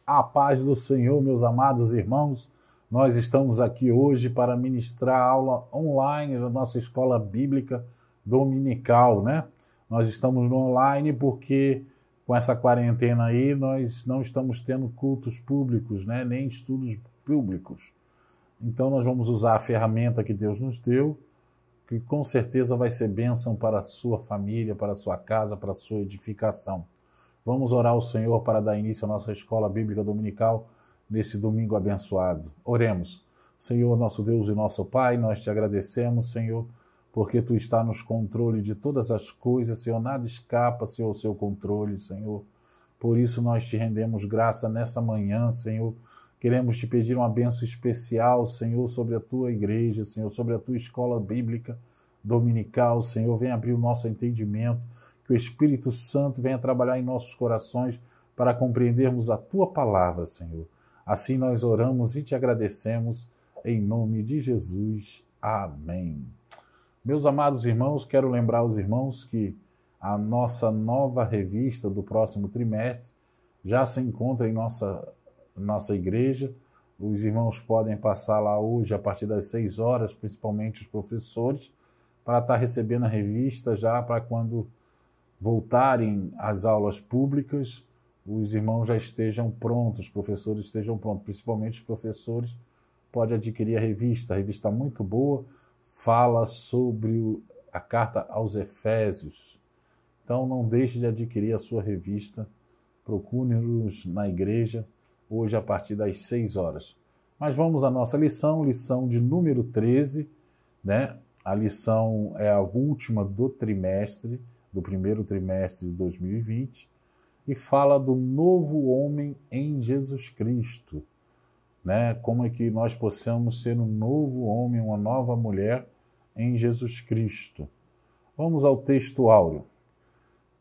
A paz do Senhor, meus amados irmãos. Nós estamos aqui hoje para ministrar a aula online da nossa escola bíblica dominical, né? Nós estamos no online porque com essa quarentena aí nós não estamos tendo cultos públicos, né? Nem estudos públicos. Então nós vamos usar a ferramenta que Deus nos deu, que com certeza vai ser bênção para a sua família, para a sua casa, para a sua edificação. Vamos orar ao Senhor para dar início à nossa escola bíblica dominical nesse domingo abençoado. Oremos. Senhor, nosso Deus e nosso Pai, nós te agradecemos, Senhor, porque Tu está nos controle de todas as coisas, Senhor, nada escapa, Senhor, ao seu controle, Senhor. Por isso nós te rendemos graça nessa manhã, Senhor. Queremos te pedir uma bênção especial, Senhor, sobre a Tua igreja, Senhor, sobre a Tua escola bíblica dominical, Senhor. Vem abrir o nosso entendimento, que o Espírito Santo venha trabalhar em nossos corações para compreendermos a Tua palavra, Senhor. Assim nós oramos e te agradecemos em nome de Jesus. Amém. Meus amados irmãos, quero lembrar os irmãos que a nossa nova revista do próximo trimestre já se encontra em nossa igreja. Os irmãos podem passar lá hoje a partir das 6 horas, principalmente os professores, para estar recebendo a revista já para quando voltarem às aulas públicas, os irmãos já estejam prontos, os professores estejam prontos, principalmente os professores podem adquirir a revista muito boa, fala sobre a carta aos Efésios. Então não deixe de adquirir a sua revista, procure-nos na igreja, hoje a partir das 6 horas. Mas vamos à nossa lição de número 13, né? A lição é a última do trimestre, do primeiro trimestre de 2020, e fala do novo homem em Jesus Cristo, né? Como é que nós possamos ser um novo homem, uma nova mulher em Jesus Cristo. Vamos ao texto áureo.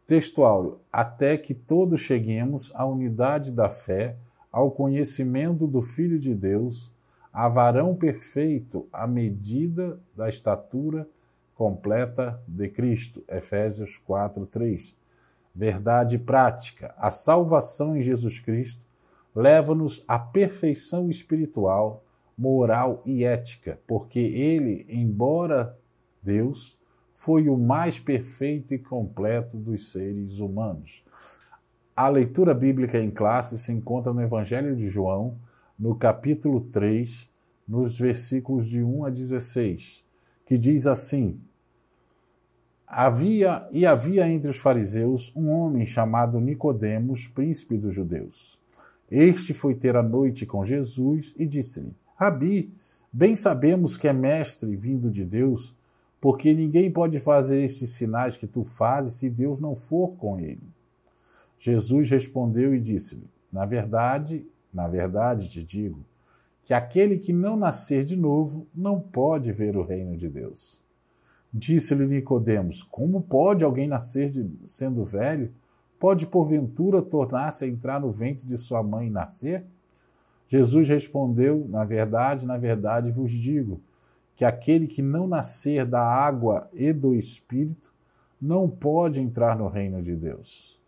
Texto áureo. Até que todos cheguemos à unidade da fé, ao conhecimento do Filho de Deus, a varão perfeito, à medida da estatura completa de Cristo. Efésios 4:3. Verdade prática. A salvação em Jesus Cristo leva-nos à perfeição espiritual, moral e ética, porque ele, embora Deus, foi o mais perfeito e completo dos seres humanos. A leitura bíblica em classe se encontra no Evangelho de João, no capítulo 3, nos versículos de 1 a 16, que diz assim: Havia entre os fariseus um homem chamado Nicodemos, príncipe dos judeus. Este foi ter a noite com Jesus e disse-lhe: Rabi, bem sabemos que é mestre vindo de Deus, porque ninguém pode fazer estes sinais que tu fazes se Deus não for com ele. Jesus respondeu e disse-lhe: Na verdade te digo, que aquele que não nascer de novo não pode ver o reino de Deus. Disse-lhe Nicodemos: Como pode alguém nascer sendo velho? Pode porventura tornar-se a entrar no ventre de sua mãe e nascer? Jesus respondeu: Na verdade vos digo, que aquele que não nascer da água e do Espírito não pode entrar no reino de Deus.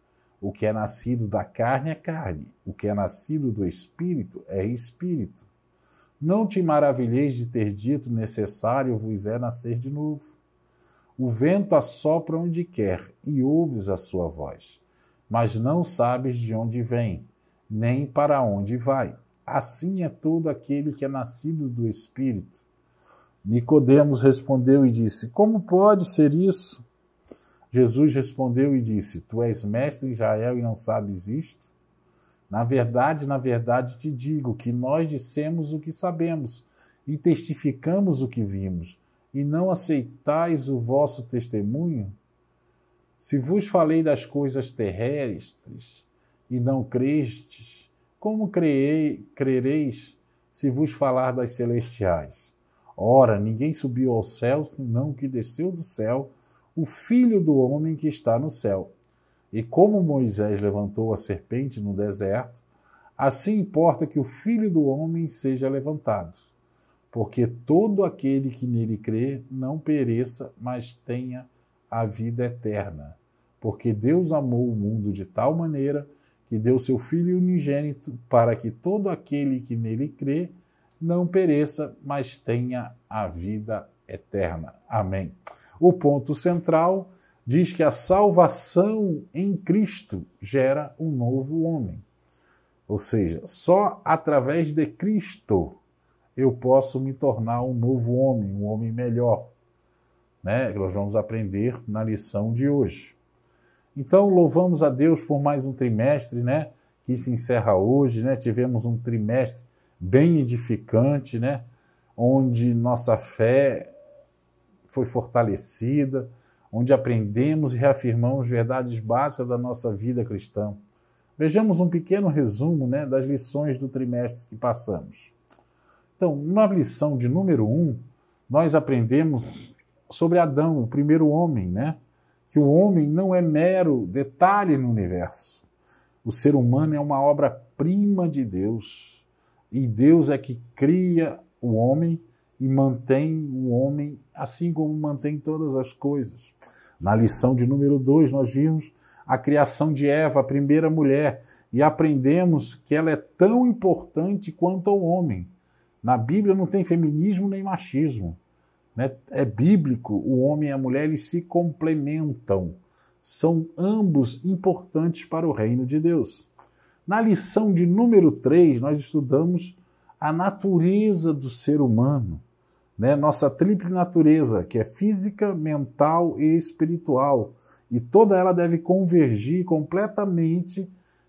O que é nascido da carne é carne, o que é nascido do Espírito é Espírito. Não te maravilheis de ter dito: necessário vos é nascer de novo. O vento assopra onde quer e ouves a sua voz, mas não sabes de onde vem, nem para onde vai. Assim é todo aquele que é nascido do Espírito. Nicodemos respondeu e disse: Como pode ser isso? Jesus respondeu e disse: Tu és mestre em Israel e não sabes isto? Na verdade te digo que nós dissemos o que sabemos e testificamos o que vimos, e não aceitais o vosso testemunho? Se vos falei das coisas terrestres e não crestes, como crereis se vos falar das celestiais? Ora, ninguém subiu ao céu, senão o que desceu do céu, o Filho do homem que está no céu. E como Moisés levantou a serpente no deserto, assim importa que o Filho do homem seja levantado, porque todo aquele que nele crê não pereça, mas tenha a vida eterna. Porque Deus amou o mundo de tal maneira que deu seu Filho unigênito para que todo aquele que nele crê não pereça, mas tenha a vida eterna. Amém. O ponto central diz que a salvação em Cristo gera um novo homem. Ou seja, só através de Cristo eu posso me tornar um novo homem, um homem melhor, né? Que nós vamos aprender na lição de hoje. Então, louvamos a Deus por mais um trimestre, né? Que se encerra hoje, né? Tivemos um trimestre bem edificante, né? Onde nossa fé foi fortalecida, onde aprendemos e reafirmamos verdades básicas da nossa vida cristã. Vejamos um pequeno resumo, né, das lições do trimestre que passamos. Então, na lição de número 1, nós aprendemos sobre Adão, o primeiro homem, né? Que o homem não é mero detalhe no universo. O ser humano é uma obra-prima de Deus. E Deus é que cria o homem e mantém o homem assim como mantém todas as coisas. Na lição de número 2, nós vimos a criação de Eva, a primeira mulher, e aprendemos que ela é tão importante quanto o homem. Na Bíblia não tem feminismo nem machismo, né? É bíblico, o homem e a mulher eles se complementam. São ambos importantes para o reino de Deus. Na lição de número 3, nós estudamos a natureza do ser humano, né? Nossa tríplice natureza, que é física, mental e espiritual. E toda ela deve convergir completamente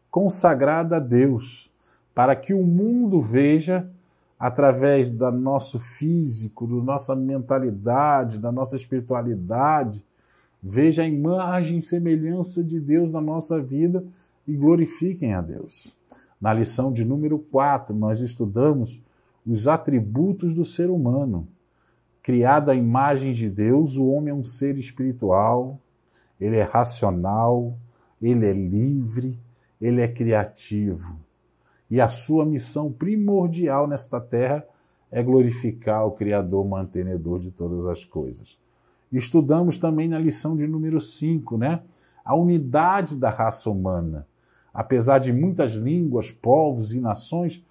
consagrada a Deus, para que o mundo veja, através do nosso físico, da nossa mentalidade, da nossa espiritualidade, veja a imagem e semelhança de Deus na nossa vida e glorifiquem a Deus. Na lição de número 4, nós estudamos os atributos do ser humano. Criado à imagem de Deus, o homem é um ser espiritual, ele é racional, ele é livre, ele é criativo. E a sua missão primordial nesta terra é glorificar o Criador mantenedor de todas as coisas. Estudamos também na lição de número 5, né? A unidade da raça humana. Apesar de muitas línguas, povos e nações,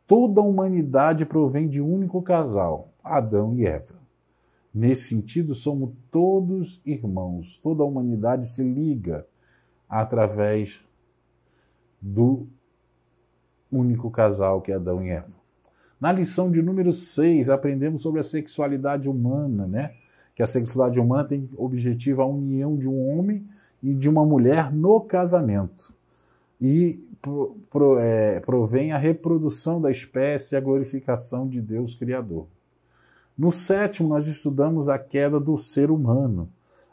toda a humanidade provém de um único casal, Adão e Eva. Nesse sentido, somos todos irmãos. Toda a humanidade se liga através do único casal que é Adão e Eva. Na lição de número 6, aprendemos sobre a sexualidade humana, né? Que a sexualidade humana tem objetivo a união de um homem e de uma mulher no casamento. E provém a reprodução da espécie e a glorificação de Deus Criador. No 7º, nós estudamos a queda do ser humano.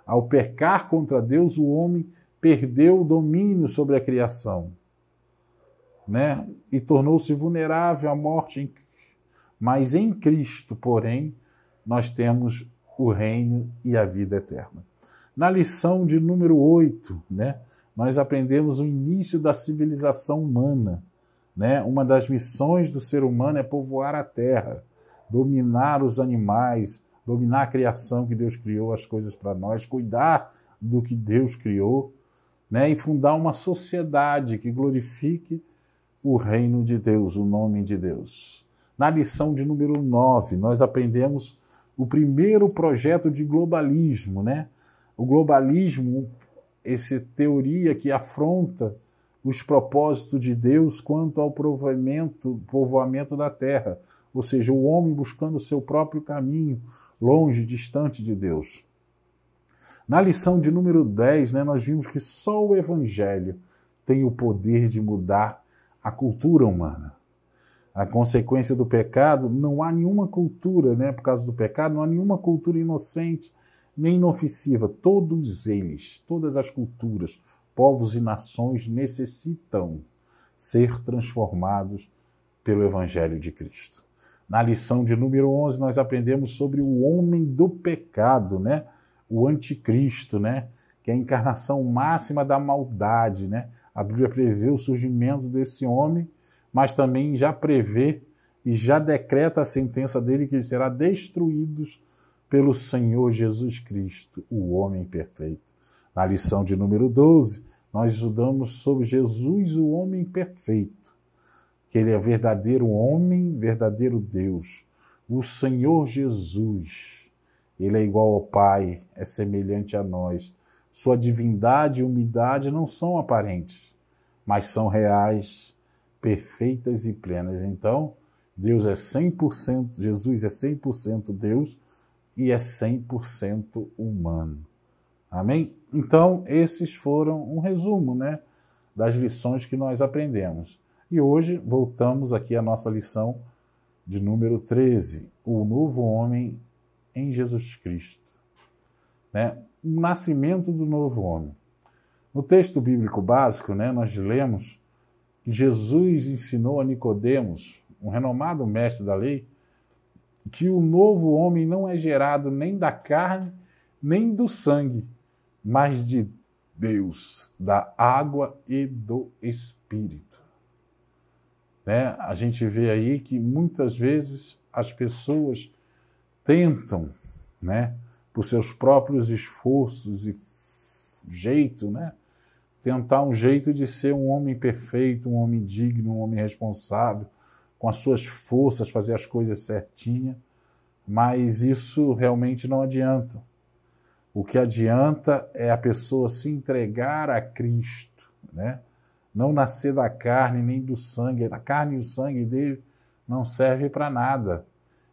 Ao pecar contra Deus, o homem perdeu o domínio sobre a criação, né? E tornou-se vulnerável à morte. Mas em Cristo, porém, nós temos o reino e a vida eterna. Na lição de número 8, né, nós aprendemos o início da civilização humana, né? Uma das missões do ser humano é povoar a terra, dominar os animais, dominar a criação que Deus criou, as coisas para nós, cuidar do que Deus criou, né? E fundar uma sociedade que glorifique o reino de Deus, o nome de Deus. Na lição de número 9, nós aprendemos o primeiro projeto de globalismo, né? O globalismo, essa teoria que afronta os propósitos de Deus quanto ao povoamento da terra, ou seja, o homem buscando o seu próprio caminho, longe, distante de Deus. Na lição de número 10, né, nós vimos que só o Evangelho tem o poder de mudar a cultura humana. A consequência do pecado, não há nenhuma cultura, né, por causa do pecado, não há nenhuma cultura inocente nem inofensiva. Todos eles, todas as culturas, povos e nações necessitam ser transformados pelo Evangelho de Cristo. Na lição de número 11, nós aprendemos sobre o homem do pecado, né? O anticristo, né? Que é a encarnação máxima da maldade, né? A Bíblia prevê o surgimento desse homem, mas também já prevê e já decreta a sentença dele que ele será destruído pelo Senhor Jesus Cristo, o homem perfeito. Na lição de número 12, nós estudamos sobre Jesus, o homem perfeito, que ele é verdadeiro homem, verdadeiro Deus. O Senhor Jesus, ele é igual ao Pai, é semelhante a nós. Sua divindade e humildade não são aparentes, mas são reais, perfeitas e plenas. Então, Deus é 100%, Jesus é 100% Deus e é 100% humano. Amém? Então, esses foram um resumo, né, das lições que nós aprendemos. E hoje voltamos aqui à nossa lição de número 13, o novo homem em Jesus Cristo. Né? O nascimento do novo homem. No texto bíblico básico, né, nós lemos que Jesus ensinou a Nicodemos, um renomado mestre da lei, que o novo homem não é gerado nem da carne, nem do sangue, mas de Deus, da água e do Espírito. Né? A gente vê aí que muitas vezes as pessoas tentam, né, por seus próprios esforços e jeito, né, tentar um jeito de ser um homem perfeito, um homem digno, um homem responsável, com as suas forças, fazer as coisas certinhas, mas isso realmente não adianta. O que adianta é a pessoa se entregar a Cristo, né? Não nascer da carne nem do sangue. A carne e o sangue dele não servem para nada.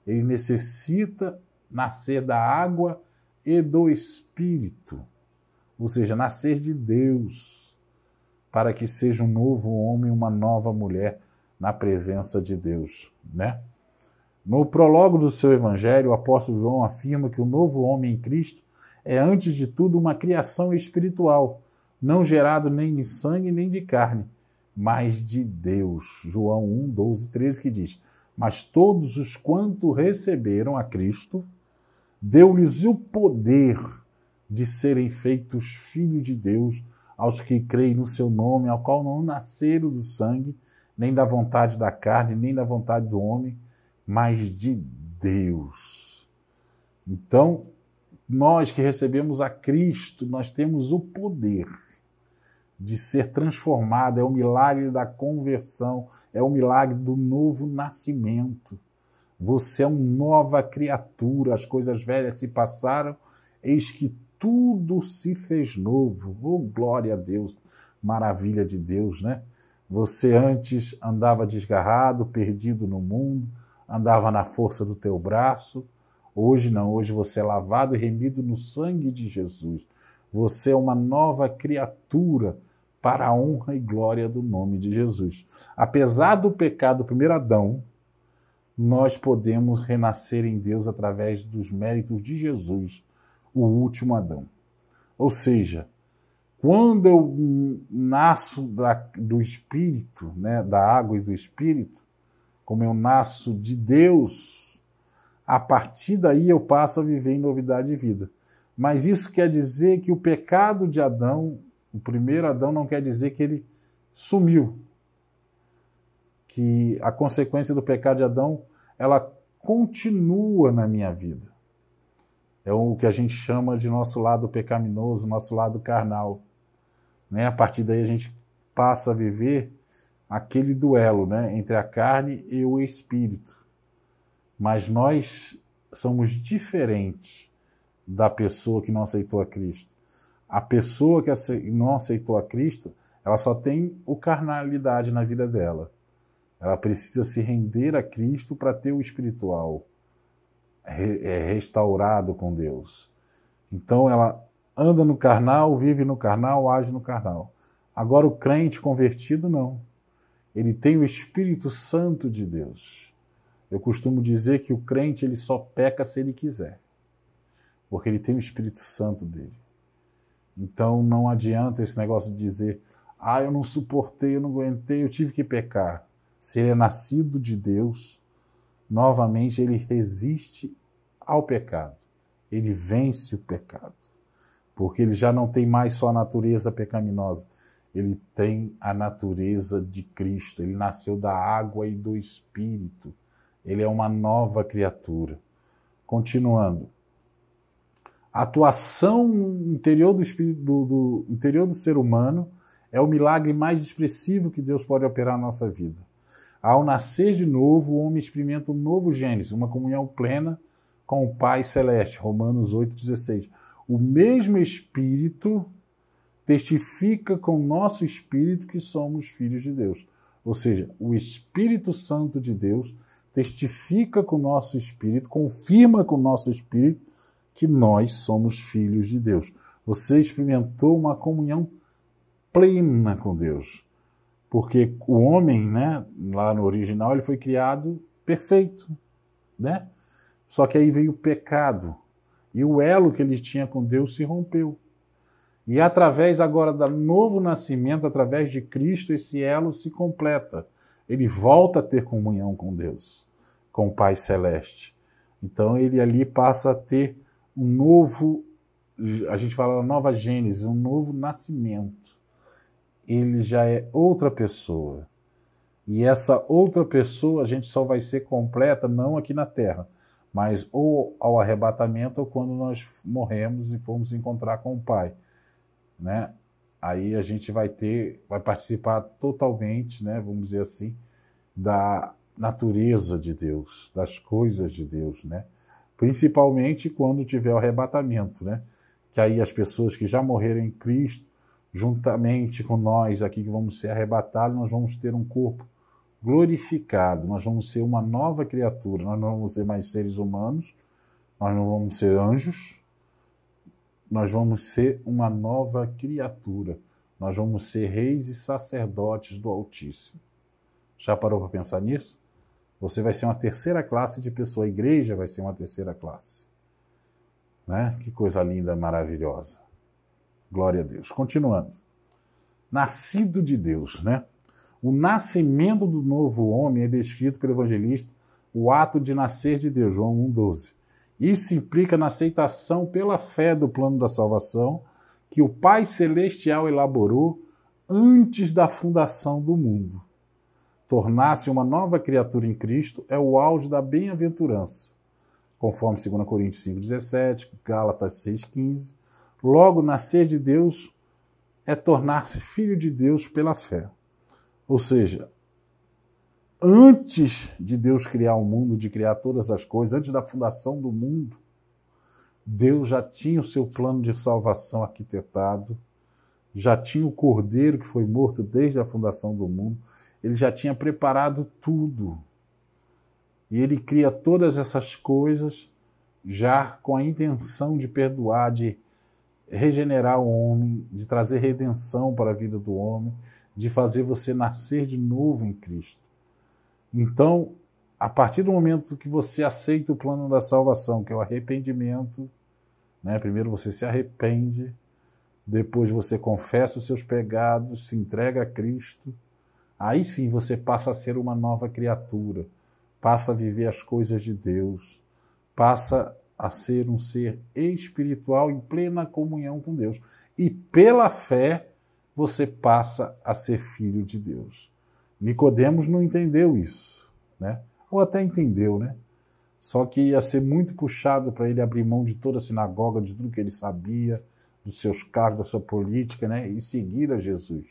Ele necessita nascer da água e do Espírito, ou seja, nascer de Deus, para que seja um novo homem, uma nova mulher na presença de Deus, né? No prólogo do seu evangelho, o apóstolo João afirma que o novo homem em Cristo é, antes de tudo, uma criação espiritual, não gerado nem de sangue nem de carne, mas de Deus. João 1, 12, 13, que diz: mas todos os quanto receberam a Cristo, deu-lhes o poder de serem feitos filhos de Deus, aos que creem no seu nome, ao qual não nasceram do sangue, nem da vontade da carne, nem da vontade do homem, mas de Deus. Então, nós que recebemos a Cristo, nós temos o poder de ser transformado. É o milagre da conversão, é o milagre do novo nascimento. Você é uma nova criatura, as coisas velhas se passaram, eis que tudo se fez novo. Oh, glória a Deus, maravilha de Deus, né? Você antes andava desgarrado, perdido no mundo, andava na força do teu braço. Hoje não, hoje você é lavado e remido no sangue de Jesus. Você é uma nova criatura para a honra e glória do nome de Jesus. Apesar do pecado do primeiro Adão, nós podemos renascer em Deus através dos méritos de Jesus, o último Adão. Ou seja, quando eu nasço do Espírito, né, da água e do Espírito, como eu nasço de Deus, a partir daí eu passo a viver em novidade de vida. Mas isso quer dizer que o pecado de Adão, o primeiro Adão, não quer dizer que ele sumiu. Que a consequência do pecado de Adão, ela continua na minha vida. É o que a gente chama de nosso lado pecaminoso, nosso lado carnal. Né? A partir daí a gente passa a viver aquele duelo, né, entre a carne e o espírito. Mas nós somos diferentes da pessoa que não aceitou a Cristo. A pessoa que não aceitou a Cristo, ela só tem o carnalidade na vida dela. Ela precisa se render a Cristo para ter o espiritual restaurado com Deus. Então ela anda no carnal, vive no carnal, age no carnal. Agora o crente convertido não. Ele tem o Espírito Santo de Deus. Eu costumo dizer que o crente ele só peca se ele quiser, porque ele tem o Espírito Santo dele. Então não adianta esse negócio de dizer: ah, eu não suportei, eu não aguentei, eu tive que pecar. Se ele é nascido de Deus, novamente ele resiste ao pecado. Ele vence o pecado, porque ele já não tem mais só a natureza pecaminosa, ele tem a natureza de Cristo. Ele nasceu da água e do Espírito. Ele é uma nova criatura. Continuando. A atuação interior do espírito, do interior do ser humano é o milagre mais expressivo que Deus pode operar na nossa vida. Ao nascer de novo, o homem experimenta um novo Gênesis, uma comunhão plena com o Pai Celeste, Romanos 8,16. O mesmo Espírito testifica com o nosso espírito que somos filhos de Deus. Ou seja, o Espírito Santo de Deus testifica com o nosso espírito, confirma com o nosso espírito que nós somos filhos de Deus. Você experimentou uma comunhão plena com Deus. Porque o homem, né, lá no original, ele foi criado perfeito, né? Só que aí veio o pecado. E o elo que ele tinha com Deus se rompeu. E através agora do novo nascimento, através de Cristo, esse elo se completa. Ele volta a ter comunhão com Deus, com o Pai Celeste. Então ele ali passa a ter um novo, a gente fala nova Gênesis, um novo nascimento. Ele já é outra pessoa. E essa outra pessoa a gente só vai ser completa não aqui na Terra, mas ou ao arrebatamento ou quando nós morremos e formos encontrar com o Pai, né? Aí a gente vai participar totalmente, né, vamos dizer assim, da natureza de Deus, das coisas de Deus, né? Principalmente quando tiver o arrebatamento, né? Que aí as pessoas que já morreram em Cristo, juntamente com nós aqui que vamos ser arrebatados, nós vamos ter um corpo glorificado, nós vamos ser uma nova criatura, nós não vamos ser mais seres humanos, nós não vamos ser anjos, nós vamos ser uma nova criatura, nós vamos ser reis e sacerdotes do Altíssimo. Já parou para pensar nisso? Você vai ser uma terceira classe de pessoa, a igreja vai ser uma terceira classe. Né? Que coisa linda, maravilhosa. Glória a Deus. Continuando. Nascido de Deus, né? O nascimento do novo homem é descrito pelo evangelista o ato de nascer de Deus, João 1,12. Isso implica na aceitação pela fé do plano da salvação que o Pai Celestial elaborou antes da fundação do mundo. Tornar-se uma nova criatura em Cristo é o auge da bem-aventurança, conforme 2 Coríntios 5,17, Gálatas 6,15. Logo, nascer de Deus é tornar-se filho de Deus pela fé. Ou seja, antes de Deus criar o mundo, de criar todas as coisas, antes da fundação do mundo, Deus já tinha o seu plano de salvação arquitetado, já tinha o Cordeiro que foi morto desde a fundação do mundo, ele já tinha preparado tudo. E ele cria todas essas coisas já com a intenção de perdoar, de regenerar o homem, de trazer redenção para a vida do homem, de fazer você nascer de novo em Cristo. Então, a partir do momento que você aceita o plano da salvação, que é o arrependimento, né? Primeiro você se arrepende, depois você confessa os seus pecados, se entrega a Cristo, aí sim você passa a ser uma nova criatura, passa a viver as coisas de Deus, passa a ser um ser espiritual em plena comunhão com Deus. E pela fé, você passa a ser filho de Deus. Nicodemos não entendeu isso, né? Ou até entendeu, né? Só que ia ser muito puxado para ele abrir mão de toda a sinagoga, de tudo que ele sabia, dos seus cargos, da sua política, né? E seguir a Jesus.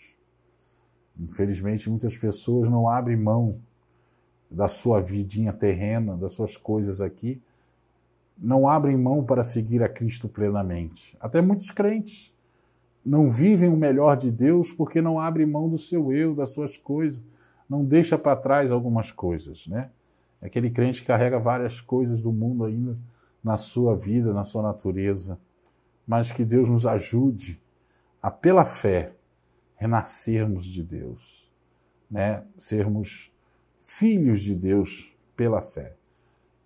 Infelizmente, muitas pessoas não abrem mão da sua vidinha terrena, das suas coisas aqui, não abrem mão para seguir a Cristo plenamente. Até muitos crentes não vivem o melhor de Deus porque não abrem mão do seu eu, das suas coisas, não deixa para trás algumas coisas, né? Aquele crente que carrega várias coisas do mundo ainda na sua vida, na sua natureza, mas que Deus nos ajude a, pela fé, renascermos de Deus, né? Sermos filhos de Deus pela fé.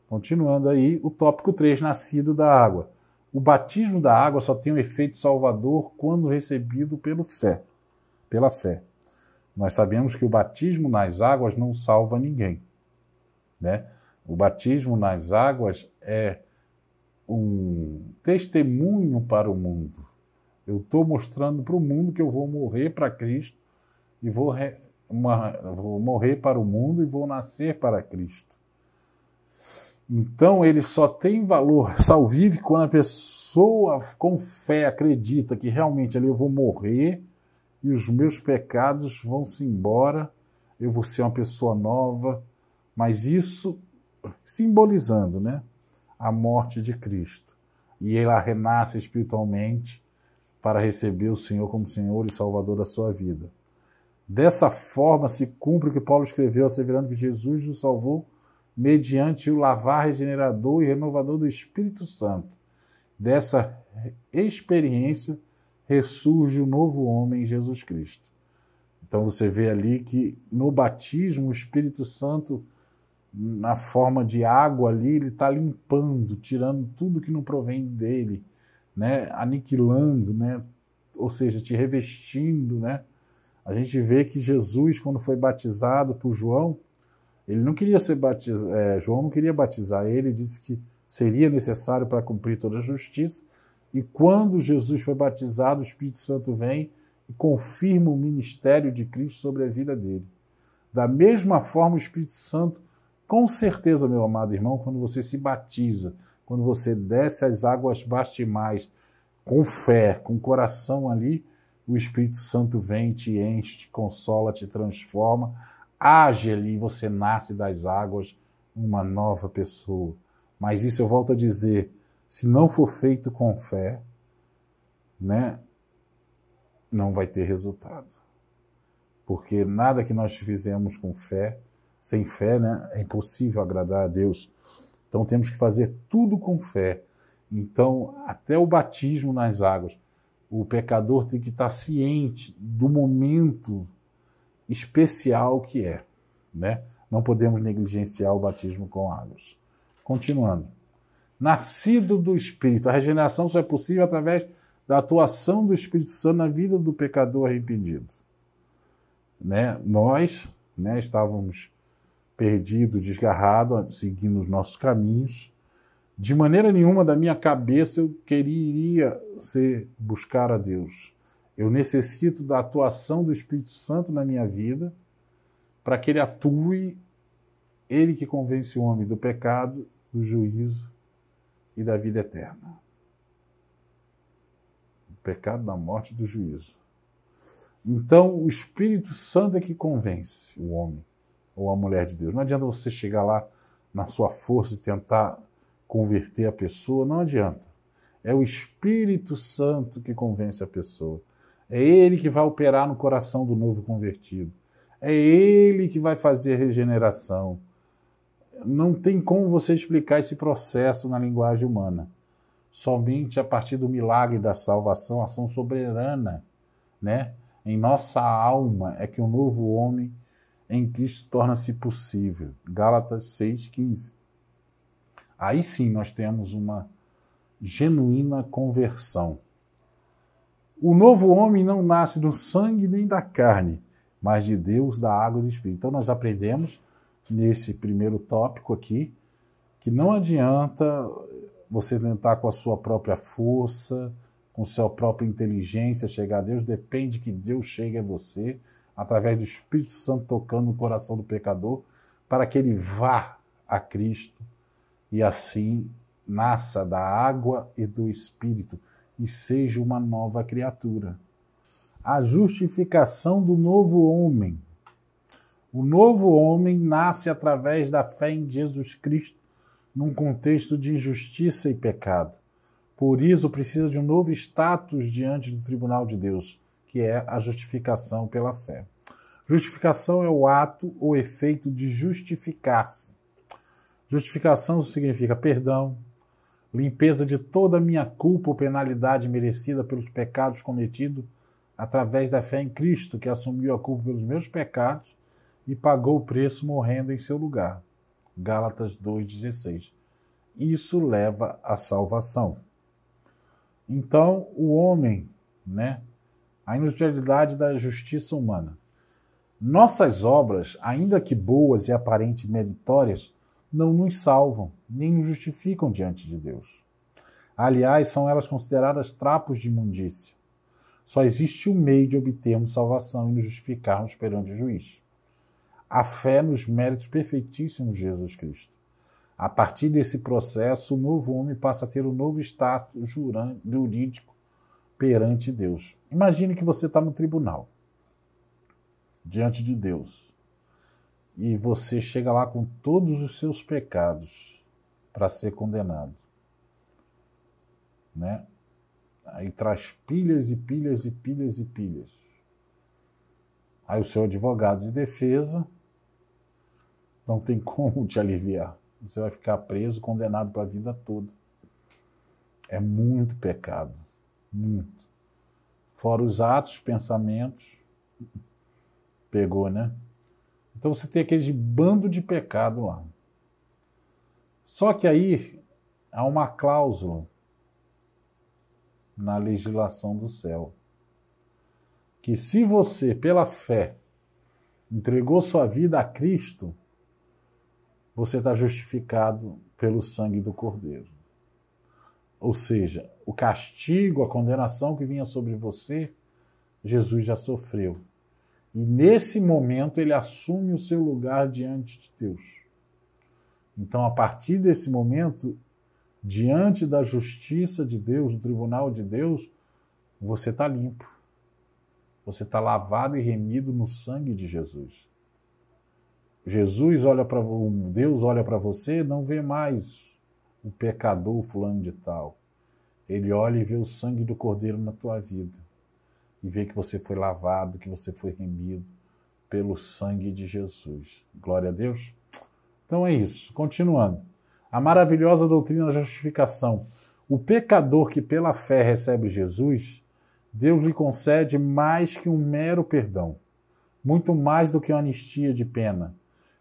Continuando aí, o tópico 3, nascido da água. O batismo da água só tem um efeito salvador quando recebido pela fé. Nós sabemos que o batismo nas águas não salva ninguém, né? O batismo nas águas é um testemunho para o mundo. Eu estou mostrando para o mundo que eu vou morrer para Cristo e vou morrer para o mundo e vou nascer para Cristo. Então ele só tem valor salvífico quando a pessoa com fé acredita que realmente ali eu vou morrer e os meus pecados vão-se embora, eu vou ser uma pessoa nova, mas isso simbolizando, né, a morte de Cristo. E ela renasce espiritualmente para receber o Senhor como Senhor e Salvador da sua vida. Dessa forma se cumpre o que Paulo escreveu, asseverando que Jesus nos salvou mediante o lavar regenerador e renovador do Espírito Santo. Dessa experiência ressurge o novo homem, Jesus Cristo. Então você vê ali que no batismo o Espírito Santo, na forma de água ali, ele está limpando, tirando tudo que não provém dele, né? Aniquilando, né? Ou seja, te revestindo, né? A gente vê que Jesus, quando foi batizado por João, ele não queria ser batizado, João não queria batizar ele, disse que seria necessário para cumprir toda a justiça, e quando Jesus foi batizado, o Espírito Santo vem e confirma o ministério de Cristo sobre a vida dele. Da mesma forma, o Espírito Santo, com certeza, meu amado irmão, quando você se batiza, quando você desce as águas batismais com fé, com o coração ali, o Espírito Santo vem, te enche, te consola, te transforma, age ali e você nasce das águas uma nova pessoa. Mas isso eu volto a dizer, se não for feito com fé, né, não vai ter resultado. Porque nada que nós fizemos com fé, sem fé, né, é impossível agradar a Deus. Então temos que fazer tudo com fé. Então, até o batismo nas águas, o pecador tem que estar ciente do momento especial que é, né? Não podemos negligenciar o batismo com águas. Continuando. Nascido do Espírito. A regeneração só é possível através da atuação do Espírito Santo na vida do pecador arrependido. Né? Nós, né, estávamos perdidos, desgarrados, seguindo os nossos caminhos. De maneira nenhuma da minha cabeça eu queria buscar a Deus. Eu necessito da atuação do Espírito Santo na minha vida para que ele atue, ele que convence o homem do pecado, do juízo e da vida eterna. O pecado, da morte e do juízo. Então, o Espírito Santo é que convence o homem ou a mulher de Deus. Não adianta você chegar lá na sua força e tentar converter a pessoa, não adianta. É o Espírito Santo que convence a pessoa. É ele que vai operar no coração do novo convertido. É ele que vai fazer a regeneração. Não tem como você explicar esse processo na linguagem humana. Somente a partir do milagre da salvação, ação soberana, né, em nossa alma, é que o novo homem em Cristo torna-se possível. Gálatas 6,15. Aí sim nós temos uma genuína conversão. O novo homem não nasce do sangue nem da carne, mas de Deus, da água e do Espírito. Então nós aprendemos nesse primeiro tópico aqui que não adianta você tentar com a sua própria força, com sua própria inteligência chegar a Deus. Depende que Deus chegue a você através do Espírito Santo tocando no coração do pecador para que ele vá a Cristo e assim nasça da água e do Espírito e seja uma nova criatura. A justificação do novo homem. O novo homem nasce através da fé em Jesus Cristo num contexto de injustiça e pecado. Por isso precisa de um novo status diante do tribunal de Deus, que é a justificação pela fé. Justificação é o ato ou efeito de justificar-se. Justificação significa perdão, limpeza de toda a minha culpa ou penalidade merecida pelos pecados cometidos através da fé em Cristo, que assumiu a culpa pelos meus pecados e pagou o preço morrendo em seu lugar. Gálatas 2,16. Isso leva à salvação. Então, o homem, né, a inutilidade da justiça humana. Nossas obras, ainda que boas e aparentemente meritórias, não nos salvam, nem nos justificam diante de Deus. Aliás, são elas consideradas trapos de imundícia. Só existe um meio de obtermos salvação e nos justificarmos perante o juiz. A fé nos méritos perfeitíssimos de Jesus Cristo. A partir desse processo, o novo homem passa a ter um novo status jurídico perante Deus. Imagine que você está no tribunal, diante de Deus, e você chega lá com todos os seus pecados para ser condenado, né? Aí traz pilhas e pilhas e pilhas e pilhas. Aí o seu advogado de defesa não tem como te aliviar. Você vai ficar preso, condenado para a vida toda. É muito pecado, muito. Fora os atos, pensamentos, pegou, né? Então você tem aquele bando de pecado lá. Só que aí há uma cláusula na legislação do céu, que se você, pela fé, entregou sua vida a Cristo, você está justificado pelo sangue do Cordeiro. Ou seja, o castigo, a condenação que vinha sobre você, Jesus já sofreu. E nesse momento ele assume o seu lugar diante de Deus. Então, a partir desse momento, diante da justiça de Deus, do tribunal de Deus, você está limpo. Você está lavado e remido no sangue de Jesus. Deus olha para você, não vê mais o pecador fulano de tal. Ele olha e vê o sangue do Cordeiro na tua vida. E vê que você foi lavado, que você foi remido pelo sangue de Jesus. Glória a Deus. Então é isso. Continuando. A maravilhosa doutrina da justificação. O pecador que pela fé recebe Jesus, Deus lhe concede mais que um mero perdão. Muito mais do que uma anistia de pena.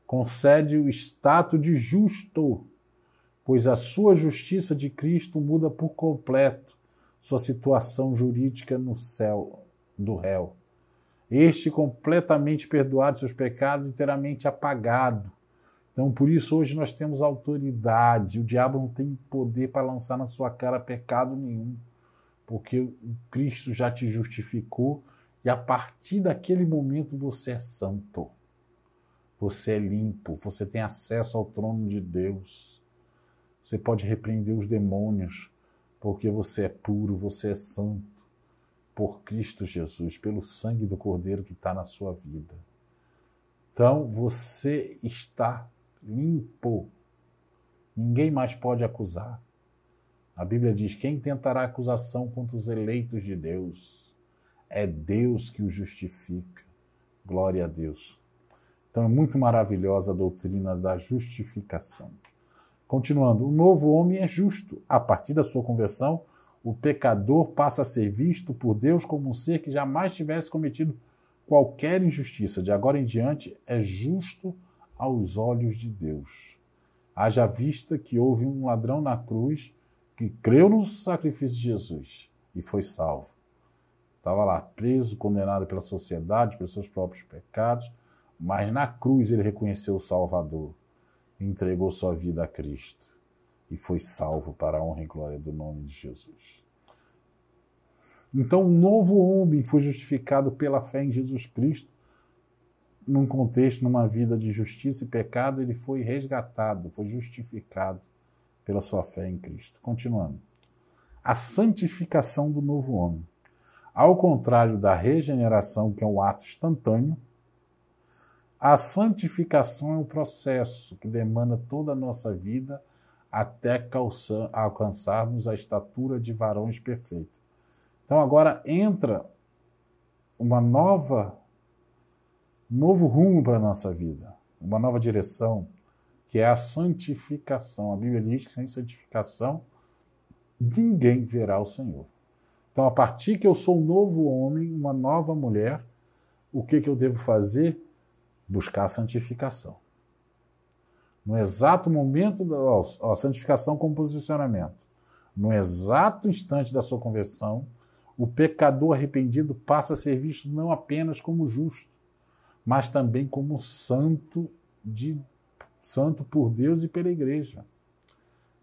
Concede o status de justo, pois a sua justiça de Cristo muda por completo sua situação jurídica no céu do réu. Este completamente perdoado seus pecados, inteiramente apagado. Então, por isso, hoje nós temos autoridade. O diabo não tem poder para lançar na sua cara pecado nenhum, porque o Cristo já te justificou e a partir daquele momento você é santo. Você é limpo, você tem acesso ao trono de Deus. Você pode repreender os demônios, porque você é puro, você é santo. Por Cristo Jesus, pelo sangue do Cordeiro que está na sua vida. Então, você está limpo. Ninguém mais pode acusar. A Bíblia diz, quem tentará acusação contra os eleitos de Deus? É Deus que os justifica. Glória a Deus. Então, é muito maravilhosa a doutrina da justificação. Continuando, o novo homem é justo. A partir da sua conversão, o pecador passa a ser visto por Deus como um ser que jamais tivesse cometido qualquer injustiça. De agora em diante, é justo aos olhos de Deus. Haja vista que houve um ladrão na cruz que creu no sacrifício de Jesus e foi salvo. Estava lá preso, condenado pela sociedade, pelos seus próprios pecados, mas na cruz ele reconheceu o Salvador, entregou sua vida a Cristo e foi salvo para a honra e glória do nome de Jesus. Então, o novo homem foi justificado pela fé em Jesus Cristo, num contexto, numa vida de justiça e pecado, ele foi resgatado, foi justificado pela sua fé em Cristo. Continuando. A santificação do novo homem. Ao contrário da regeneração, que é um ato instantâneo, a santificação é um processo que demanda toda a nossa vida até alcançarmos a estatura de varões perfeitos. Então agora entra um novo rumo para a nossa vida, uma nova direção, que é a santificação. A Bíblia diz que sem santificação ninguém verá o Senhor. Então, a partir que eu sou um novo homem, uma nova mulher, o que eu devo fazer? Buscar a santificação. No exato momento, a santificação como posicionamento, no exato instante da sua conversão, o pecador arrependido passa a ser visto não apenas como justo, mas também como santo por Deus e pela igreja.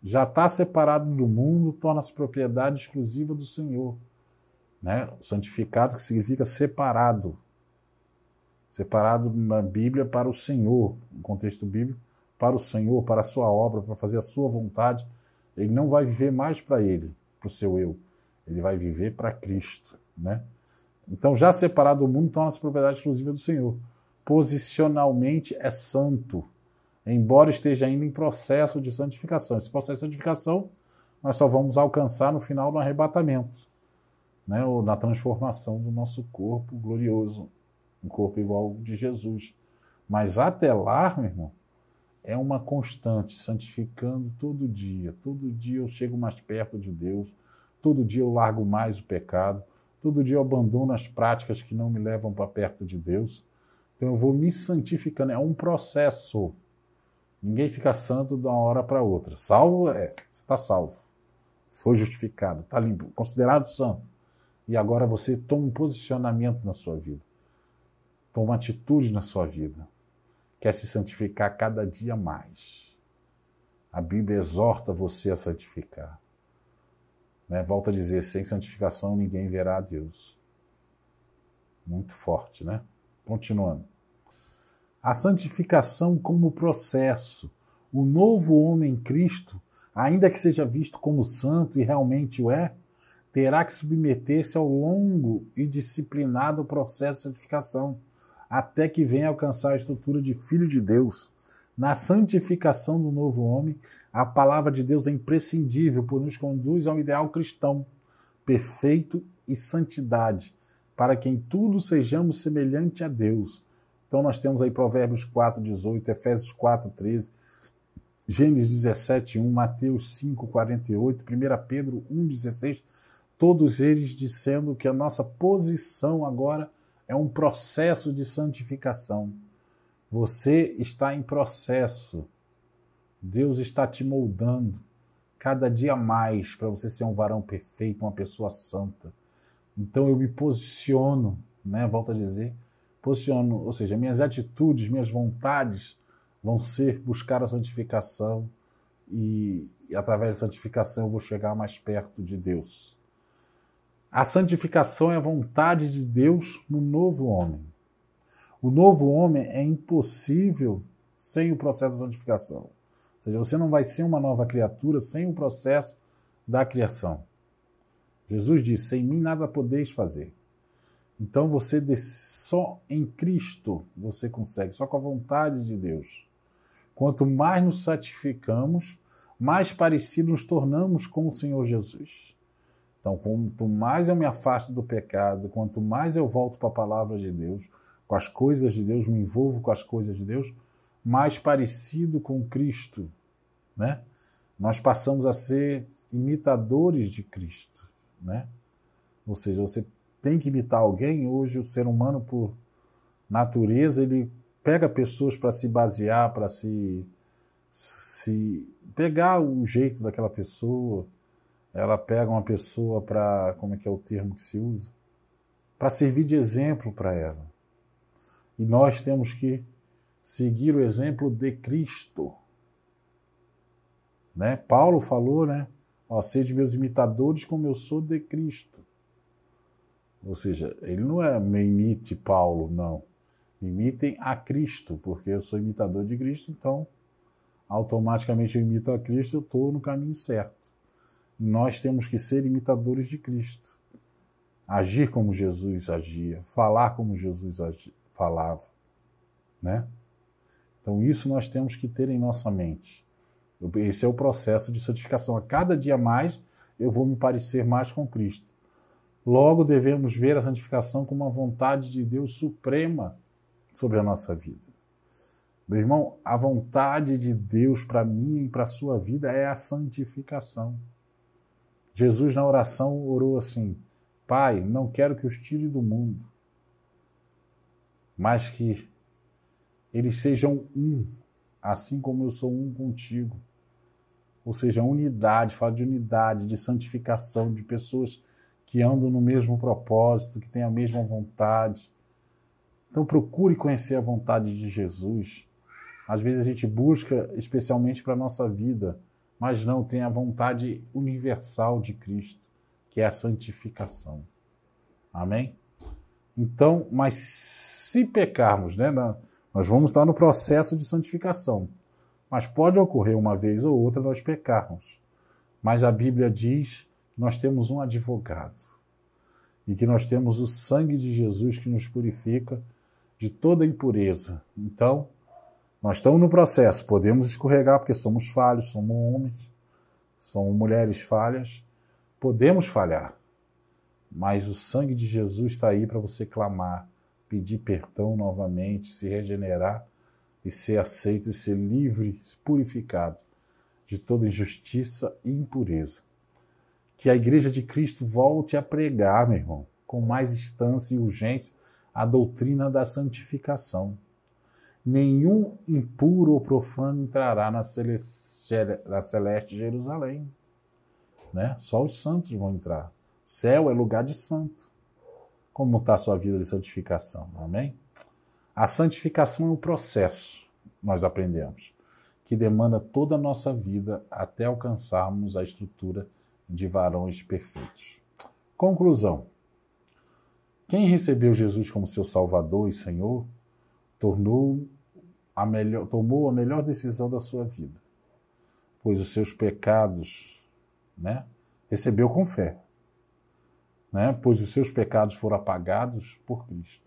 Já está separado do mundo, torna-se propriedade exclusiva do Senhor. Né? O santificado, que significa separado. Separado na Bíblia para o Senhor, no contexto bíblico, para o Senhor, para a sua obra, para fazer a sua vontade. Ele não vai viver mais para ele, para o seu eu. Ele vai viver para Cristo, né? Então, já separado do mundo, torna-se propriedade exclusiva do Senhor. Posicionalmente é santo, embora esteja ainda em processo de santificação. Esse processo de santificação nós só vamos alcançar no final do arrebatamento, né? Ou na transformação do nosso corpo glorioso, um corpo igual ao de Jesus. Mas até lá, meu irmão, é uma constante, santificando todo dia. Todo dia eu chego mais perto de Deus, todo dia eu largo mais o pecado, todo dia eu abandono as práticas que não me levam para perto de Deus. Então eu vou me santificando, é um processo. Ninguém fica santo de uma hora para outra. Salvo você está salvo. Foi justificado, está limpo, considerado santo. E agora você toma um posicionamento na sua vida. Toma uma atitude na sua vida. Quer se santificar cada dia mais. A Bíblia exorta você a santificar. Né? Volto a dizer, sem santificação ninguém verá a Deus. Muito forte, né? Continuando. A santificação como processo. O novo homem em Cristo, ainda que seja visto como santo e realmente o é, terá que submeter-se ao longo e disciplinado processo de santificação, até que venha alcançar a estrutura de filho de Deus. Na santificação do novo homem, a palavra de Deus é imprescindível, pois nos conduz ao ideal cristão, perfeito e santidade, para que em tudo sejamos semelhantes a Deus. Então nós temos aí Provérbios 4:18, Efésios 4:13, Gênesis 17:1, Mateus 5:48, 1 Pedro 1:16, todos eles dizendo que a nossa posição agora é um processo de santificação. Você está em processo. Deus está te moldando cada dia mais para você ser um varão perfeito, uma pessoa santa. Então eu me posiciono, né? Volto a dizer, posiciono, ou seja, minhas atitudes, minhas vontades vão ser buscar a santificação e através da santificação eu vou chegar mais perto de Deus. A santificação é a vontade de Deus no novo homem. O novo homem é impossível sem o processo da santificação. Ou seja, você não vai ser uma nova criatura sem o processo da criação. Jesus disse, sem mim nada podeis fazer. Então só em Cristo você consegue, só com a vontade de Deus. Quanto mais nos santificamos, mais parecidos nos tornamos com o Senhor Jesus. Então, quanto mais eu me afasto do pecado, quanto mais eu volto para a palavra de Deus, com as coisas de Deus, me envolvo com as coisas de Deus, mais parecido com Cristo, né? Nós passamos a ser imitadores de Cristo, né? Ou seja, você tem que imitar alguém. Hoje o ser humano, por natureza, ele pega pessoas para se basear, para se pegar o jeito daquela pessoa. Ela pega uma pessoa para, como é que é o termo que se usa? Para servir de exemplo para ela. E nós temos que seguir o exemplo de Cristo. Né? Paulo falou, né? Ó, sede meus imitadores como eu sou de Cristo. Ou seja, ele não é me imite Paulo, não. Imitem a Cristo, porque eu sou imitador de Cristo, então automaticamente eu imito a Cristo, eu estou no caminho certo. Nós temos que ser imitadores de Cristo. Agir como Jesus agia, falar como Jesus falava, né? Então isso nós temos que ter em nossa mente. Esse é o processo de santificação. A cada dia mais eu vou me parecer mais com Cristo. Logo devemos ver a santificação como uma vontade de Deus suprema sobre a nossa vida. Meu irmão, a vontade de Deus para mim e para a sua vida é a santificação. Jesus, na oração, orou assim: Pai, não quero que os tire do mundo, mas que eles sejam um, assim como eu sou um contigo. Ou seja, unidade, fala de unidade, de santificação, de pessoas que andam no mesmo propósito, que têm a mesma vontade. Então procure conhecer a vontade de Jesus. Às vezes a gente busca especialmente para a nossa vida, mas não, tem a vontade universal de Cristo, que é a santificação. Amém? Então, mas se pecarmos, né, nós vamos estar no processo de santificação. Mas pode ocorrer uma vez ou outra nós pecarmos. Mas a Bíblia diz que nós temos um advogado e que nós temos o sangue de Jesus que nos purifica de toda impureza. Então, nós estamos no processo, podemos escorregar porque somos falhos, somos homens, somos mulheres falhas, podemos falhar, mas o sangue de Jesus está aí para você clamar, pedir perdão novamente, se regenerar e ser aceito e ser livre, purificado de toda injustiça e impureza. Que a Igreja de Cristo volte a pregar, meu irmão, com mais instância e urgência, a doutrina da santificação. Nenhum impuro ou profano entrará na celeste Jerusalém. Né? Só os santos vão entrar. Céu é lugar de santo. Como está a sua vida de santificação? Amém? A santificação é um processo, nós aprendemos, que demanda toda a nossa vida até alcançarmos a estrutura de varões perfeitos. Conclusão. Quem recebeu Jesus como seu Salvador e Senhor, tomou a melhor decisão da sua vida, pois os seus pecados, né, recebeu com fé, né, pois os seus pecados foram apagados por Cristo.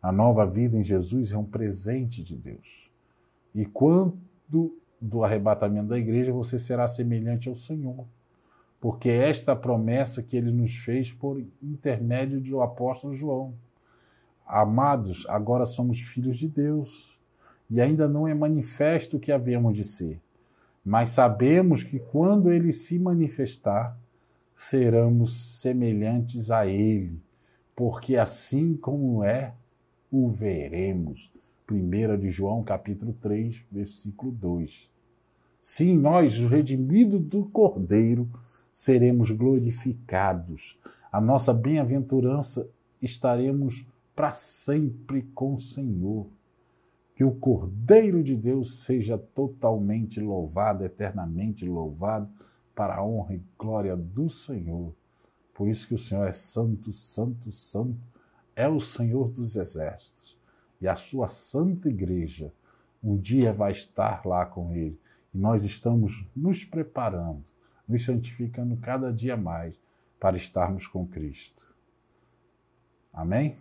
A nova vida em Jesus é um presente de Deus. E quando do arrebatamento da igreja, você será semelhante ao Senhor, porque esta é a promessa que ele nos fez por intermédio do apóstolo João. Amados, agora somos filhos de Deus, e ainda não é manifesto o que havemos de ser, mas sabemos que quando ele se manifestar, seremos semelhantes a ele, porque assim como é, o veremos. 1 de João, capítulo 3, versículo 2. Sim, nós, os redimidos do Cordeiro, seremos glorificados. A nossa bem-aventurança estaremos para sempre com o Senhor. Que o Cordeiro de Deus seja totalmente louvado, eternamente louvado, para a honra e glória do Senhor. Por isso que o Senhor é santo, santo, santo, é o Senhor dos exércitos. E a sua santa igreja um dia vai estar lá com ele. E nós estamos nos preparando, nos santificando cada dia mais para estarmos com Cristo. Amém?